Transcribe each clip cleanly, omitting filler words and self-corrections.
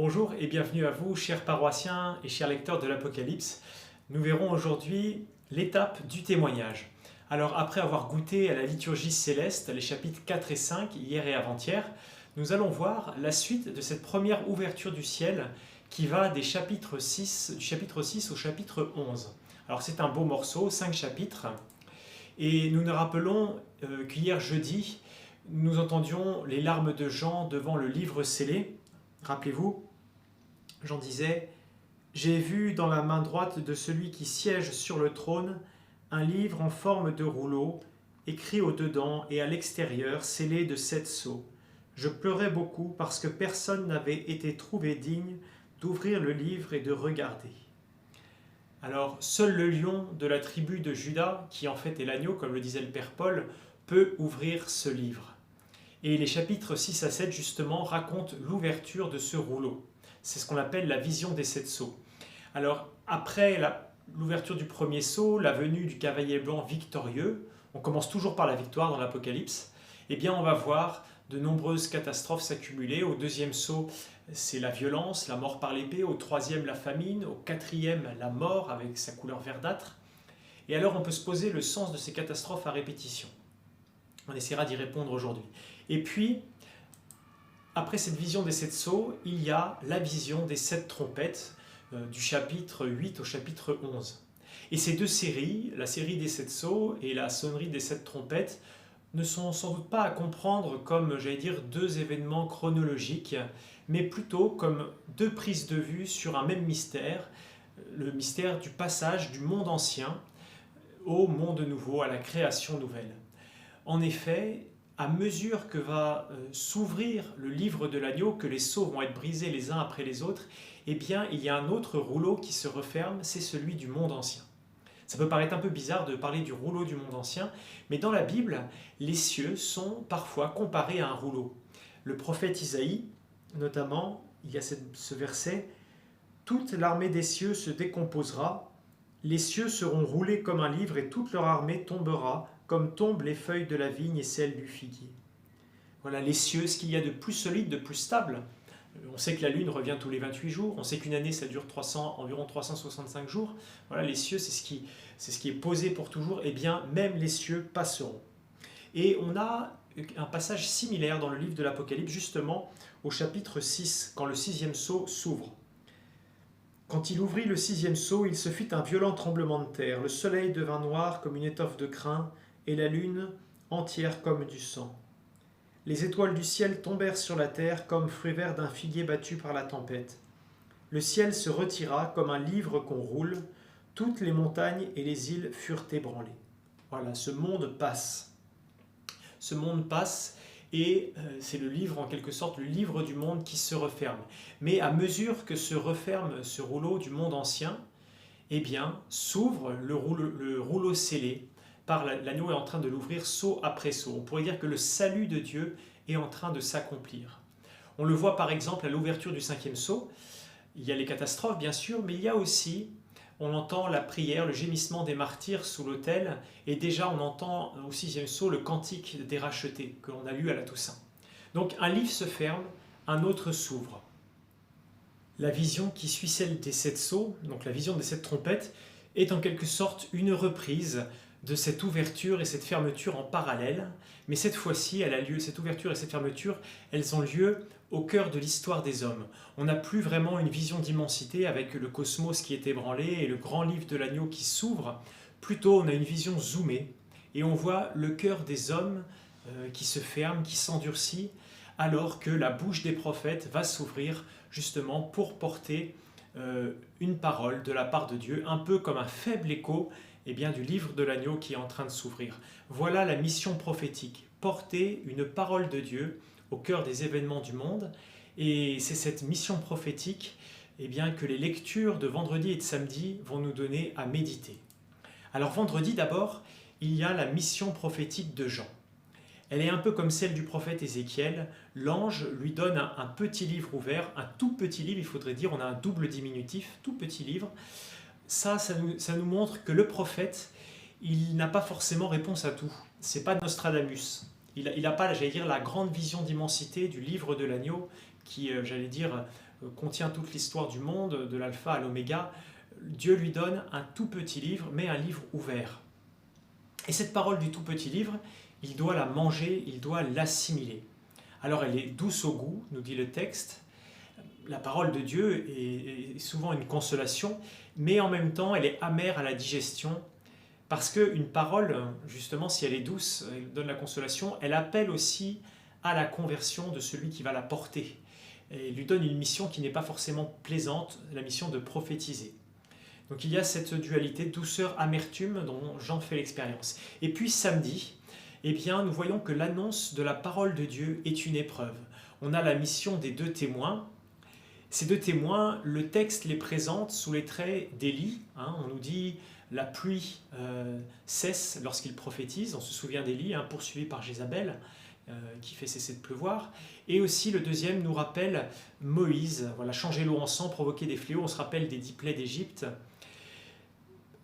Bonjour et bienvenue à vous, chers paroissiens et chers lecteurs de l'Apocalypse. Nous verrons aujourd'hui l'étape du témoignage. Alors après avoir goûté à la liturgie céleste, les chapitres 4 et 5, hier et avant-hier, nous allons voir la suite de cette première ouverture du ciel qui va du chapitre 6 au chapitre 11. Alors c'est un beau morceau, 5 chapitres, et nous nous rappelons qu'hier jeudi, nous entendions les larmes de Jean devant le livre scellé. Rappelez-vous, Jean disait « J'ai vu dans la main droite de celui qui siège sur le trône un livre en forme de rouleau, écrit au-dedans et à l'extérieur, scellé de 7 sceaux. Je pleurais beaucoup parce que personne n'avait été trouvé digne d'ouvrir le livre et de regarder. » Alors, seul le lion de la tribu de Juda, qui en fait est l'agneau, comme le disait le Père Paul, peut ouvrir ce livre. Et les chapitres 6 à 7, justement, racontent l'ouverture de ce rouleau. C'est ce qu'on appelle la vision des 7 sceaux. Alors, après l'ouverture du premier sceau, la venue du cavalier blanc victorieux, on commence toujours par la victoire dans l'Apocalypse, eh bien, on va voir de nombreuses catastrophes s'accumuler. Au deuxième sceau, c'est la violence, la mort par l'épée. Au troisième, la famine. Au quatrième, la mort avec sa couleur verdâtre. Et alors, on peut se poser le sens de ces catastrophes à répétition. On essaiera d'y répondre aujourd'hui. Et puis, après cette vision des 7 sceaux, il y a la vision des 7 trompettes, du chapitre 8 au chapitre 11. Et ces deux séries, la série des 7 sceaux et la sonnerie des 7 trompettes, ne sont sans doute pas à comprendre comme, j'allais dire, deux événements chronologiques, mais plutôt comme deux prises de vue sur un même mystère, le mystère du passage du monde ancien au monde nouveau, à la création nouvelle. En effet, à mesure que va s'ouvrir le livre de l'agneau, que les sceaux vont être brisés les uns après les autres, eh bien, il y a un autre rouleau qui se referme, c'est celui du monde ancien. Ça peut paraître un peu bizarre de parler du rouleau du monde ancien, mais dans la Bible, les cieux sont parfois comparés à un rouleau. Le prophète Isaïe, notamment, il y a ce verset « Toute l'armée des cieux se décomposera, les cieux seront roulés comme un livre et toute leur armée tombera, comme tombent les feuilles de la vigne et celles du figuier. » Voilà, les cieux, ce qu'il y a de plus solide, de plus stable. On sait que la lune revient tous les 28 jours, on sait qu'une année ça dure environ 365 jours. Voilà, les cieux, c'est ce qui est posé pour toujours. Eh bien, même les cieux passeront. Et on a un passage similaire dans le livre de l'Apocalypse, justement au chapitre 6, quand le 6e sceau s'ouvre. Quand il ouvrit le 6e sceau, il se fit un violent tremblement de terre. Le soleil devint noir comme une étoffe de crin, et la lune entière comme du sang. Les étoiles du ciel tombèrent sur la terre comme fruits verts d'un figuier battu par la tempête. Le ciel se retira comme un livre qu'on roule, toutes les montagnes et les îles furent ébranlées. Voilà, ce monde passe. Ce monde passe et c'est le livre, en quelque sorte, le livre du monde qui se referme. Mais à mesure que se referme ce rouleau du monde ancien, eh bien, s'ouvre le rouleau scellé. L'agneau est en train de l'ouvrir sceau après sceau. On pourrait dire que le salut de Dieu est en train de s'accomplir. On le voit par exemple à l'ouverture du 5e sceau. Il y a les catastrophes bien sûr, mais il y a aussi, on entend la prière, le gémissement des martyrs sous l'autel, et déjà on entend au 6e sceau le cantique des rachetés que l'on a lu à la Toussaint. Donc un livre se ferme, un autre s'ouvre. La vision qui suit celle des 7 sceaux, donc la vision des 7 trompettes, est en quelque sorte une reprise de cette ouverture et cette fermeture en parallèle, mais cette fois-ci, cette ouverture et cette fermeture, elles ont lieu au cœur de l'histoire des hommes. On n'a plus vraiment une vision d'immensité avec le cosmos qui est ébranlé et le grand livre de l'agneau qui s'ouvre. Plutôt, on a une vision zoomée et on voit le cœur des hommes qui se ferme, qui s'endurcit, alors que la bouche des prophètes va s'ouvrir justement pour porter une parole de la part de Dieu, un peu comme un faible écho du livre de l'agneau qui est en train de s'ouvrir. Voilà la mission prophétique, porter une parole de Dieu au cœur des événements du monde. Et c'est cette mission prophétique que les lectures de vendredi et de samedi vont nous donner à méditer. Alors vendredi d'abord, il y a la mission prophétique de Jean. Elle est un peu comme celle du prophète Ézéchiel. L'ange lui donne un petit livre ouvert, un tout petit livre, il faudrait dire, on a un double diminutif, tout petit livre. Ça nous montre que le prophète, il n'a pas forcément réponse à tout. C'est pas Nostradamus. Il n'a pas, j'allais dire, la grande vision d'immensité du livre de l'agneau qui, contient toute l'histoire du monde, de l'alpha à l'oméga, Dieu lui donne un tout petit livre, mais un livre ouvert. Et cette parole du tout petit livre, il doit la manger, il doit l'assimiler. Alors elle est douce au goût, nous dit le texte. La parole de Dieu est souvent une consolation, mais en même temps elle est amère à la digestion, parce qu'une parole, justement, si elle est douce, elle donne la consolation, elle appelle aussi à la conversion de celui qui va la porter. Et lui donne une mission qui n'est pas forcément plaisante, la mission de prophétiser. Donc il y a cette dualité douceur-amertume dont Jean fait l'expérience. Et puis samedi, eh bien, nous voyons que l'annonce de la parole de Dieu est une épreuve. On a la mission des deux témoins. Ces deux témoins, le texte les présente sous les traits d'Élie. On nous dit la pluie cesse lorsqu'il prophétise. On se souvient d'Élie, poursuivi par Jézabel, qui fait cesser de pleuvoir. Et aussi le deuxième nous rappelle Moïse, voilà, changer l'eau en sang, provoquer des fléaux. On se rappelle des 10 plaies d'Égypte.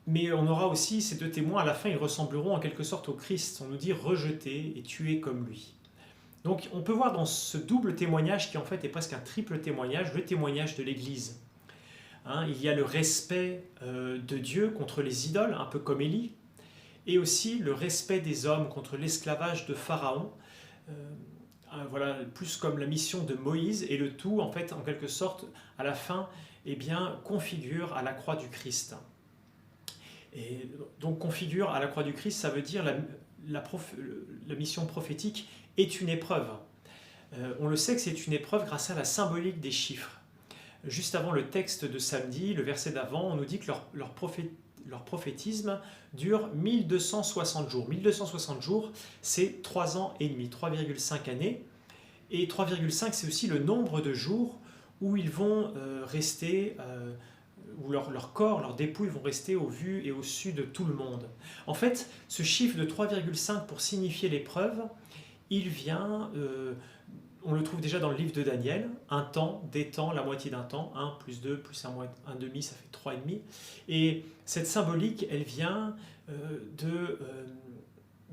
Mais on aura aussi ces deux témoins, à la fin ils ressembleront en quelque sorte au Christ. On nous dit rejeté et tué comme lui. Donc on peut voir dans ce double témoignage qui en fait est presque un triple témoignage, le témoignage de l'Église. Il y a le respect de Dieu contre les idoles, un peu comme Élie, et aussi le respect des hommes contre l'esclavage de Pharaon, voilà, plus comme la mission de Moïse, et le tout en fait en quelque sorte à la fin configure à la croix du Christ. Et donc configure à la croix du Christ, ça veut dire la mission prophétique est une épreuve. On le sait que c'est une épreuve grâce à la symbolique des chiffres. Juste avant le texte de samedi, le verset d'avant, on nous dit que leur prophétisme dure 1260 jours. 1260 jours, c'est 3 ans et demi, 3,5 années. Et 3,5, c'est aussi le nombre de jours où ils vont rester... où leur corps, leurs dépouilles vont rester au vu et au su de tout le monde. En fait, ce chiffre de 3,5 pour signifier l'épreuve, il vient, on le trouve déjà dans le livre de Daniel, un temps, des temps, la moitié d'un temps, 1 plus 2 plus un demi, ça fait 3,5. Et cette symbolique, elle vient de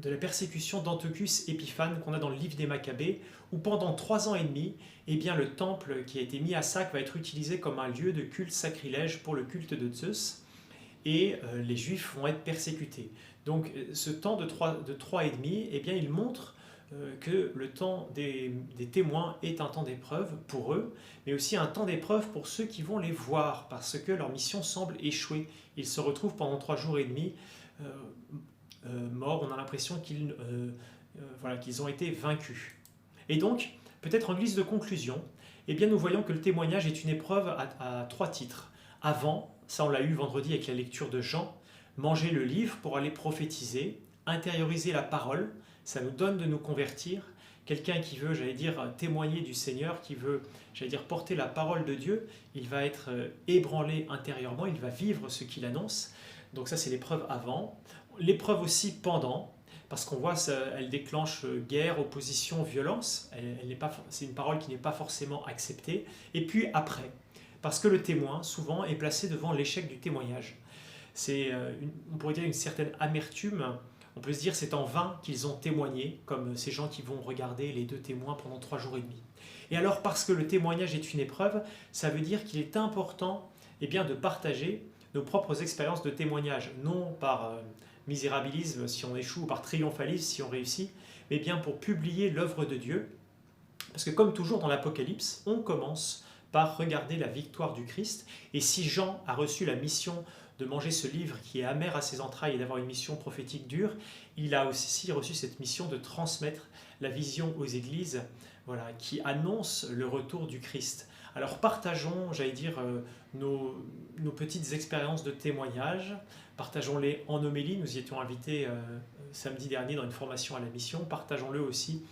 la persécution d'Antiochus Épiphane qu'on a dans le livre des Maccabées, où pendant 3 ans et demi, eh bien, le temple qui a été mis à sac va être utilisé comme un lieu de culte sacrilège pour le culte de Zeus, et les Juifs vont être persécutés. Donc ce temps de 3 et demi, eh bien, il montre que le temps des témoins est un temps d'épreuve pour eux, mais aussi un temps d'épreuve pour ceux qui vont les voir, parce que leur mission semble échouer. Ils se retrouvent pendant 3 jours et demi morts, on a l'impression qu'ils ont été vaincus. Et donc, peut-être en guise de conclusion, eh bien, nous voyons que le témoignage est une épreuve à 3 titres. Avant, ça on l'a eu vendredi avec la lecture de Jean, manger le livre pour aller prophétiser, intérioriser la parole, ça nous donne de nous convertir. Quelqu'un qui veut, témoigner du Seigneur, qui veut, porter la parole de Dieu, il va être ébranlé intérieurement, il va vivre ce qu'il annonce. Donc ça, c'est l'épreuve avant. L'épreuve aussi pendant, parce qu'on voit, elle déclenche guerre, opposition, violence. C'est une parole qui n'est pas forcément acceptée. Et puis après, parce que le témoin, souvent, est placé devant l'échec du témoignage. On pourrait dire une certaine amertume. On peut se dire c'est en vain qu'ils ont témoigné, comme ces gens qui vont regarder les deux témoins pendant 3 jours et demi. Et alors, parce que le témoignage est une épreuve, ça veut dire qu'il est important de partager nos propres expériences de témoignage, non par misérabilisme si on échoue ou par triomphalisme si on réussit, mais bien pour publier l'œuvre de Dieu. Parce que comme toujours dans l'Apocalypse, on commence par regarder la victoire du Christ. Et si Jean a reçu la mission de manger ce livre qui est amer à ses entrailles et d'avoir une mission prophétique dure, il a aussi reçu cette mission de transmettre la vision aux églises, qui annoncent le retour du Christ. Alors partageons, nos petites expériences de témoignage, partageons-les en homélie. Nous y étions invités samedi dernier dans une formation à la mission. Partageons-le aussi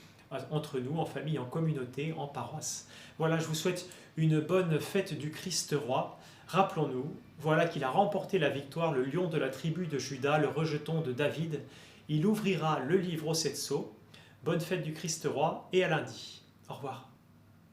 entre nous, en famille, en communauté, en paroisse. Voilà, je vous souhaite une bonne fête du Christ roi. Rappelons-nous, voilà qu'il a remporté la victoire, le lion de la tribu de Juda, le rejeton de David. Il ouvrira le livre aux 7 sceaux. Bonne fête du Christ roi et à lundi. Au revoir.